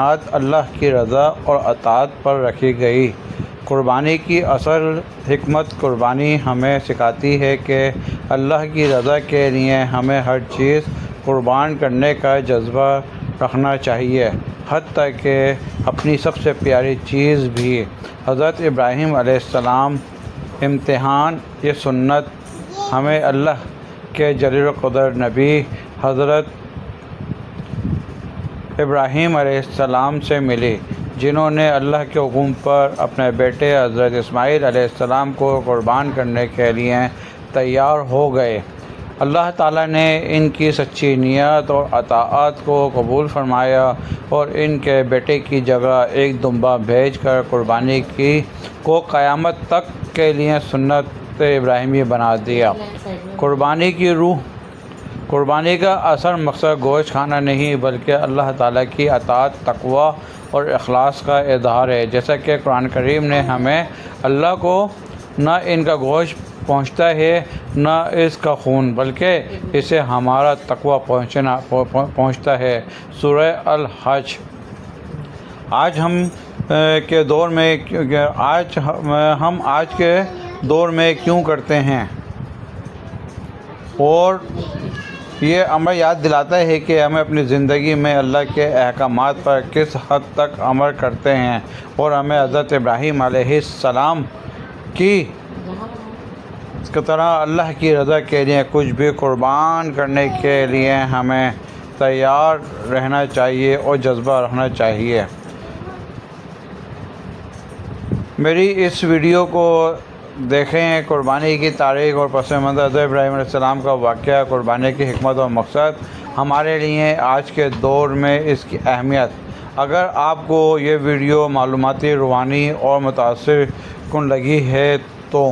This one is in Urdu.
بنیاد اللہ کی رضا اور اطاعت پر رکھی گئی۔ قربانی کی اصل حکمت قربانی ہمیں سکھاتی ہے کہ اللہ کی رضا کے لیے ہمیں ہر چیز قربان کرنے کا جذبہ رکھنا چاہیے، حتیٰ کہ اپنی سب سے پیاری چیز بھی۔ حضرت ابراہیم علیہ السلام امتحان، یہ سنت ہمیں اللہ کے جلیل القدر نبی حضرت ابراہیم علیہ السلام سے ملی، جنہوں نے اللہ کے حکم پر اپنے بیٹے حضرت اسماعیل علیہ السلام کو قربان کرنے کے لیے تیار ہو گئے۔ اللہ تعالیٰ نے ان کی سچی نیت اور اطاعت کو قبول فرمایا اور ان کے بیٹے کی جگہ ایک دمبا بھیج کر قربانی کو قیامت تک کے لیے سنت ابراہیمی بنا دیا۔ قربانی کی روح، قربانی کا اصل مقصد گوشت کھانا نہیں بلکہ اللہ تعالیٰ کی اطاعت، تقوی اور اخلاص کا اظہار ہے۔ جیسا کہ قرآن کریم نے ہمیں اللہ کو نہ ان کا گوشت پہنچتا ہے نہ اس کا خون، بلکہ اسے ہمارا تقوی پہنچتا ہے۔ سورہ الحج۔ آج ہم کے دور میں کیوں کرتے ہیں، اور یہ ہمیں یاد دلاتا ہے کہ ہمیں اپنی زندگی میں اللہ کے احکامات پر کس حد تک عمل کرتے ہیں، اور ہمیں حضرت ابراہیم علیہ السلام کی طرح اللہ کی رضا کے لیے کچھ بھی قربان کرنے کے لیے ہمیں تیار رہنا چاہیے اور جذبہ رکھنا چاہیے۔ میری اس ویڈیو کو دیکھیں۔ قربانی کی تاریخ اور پس منظر، حضرت ابراہیم علیہ السلام کا واقعہ، قربانی کی حکمت اور مقصد، ہمارے لیے آج کے دور میں اس کی اہمیت۔ اگر آپ کو یہ ویڈیو معلوماتی، روحانی اور متاثر کن لگی ہے تو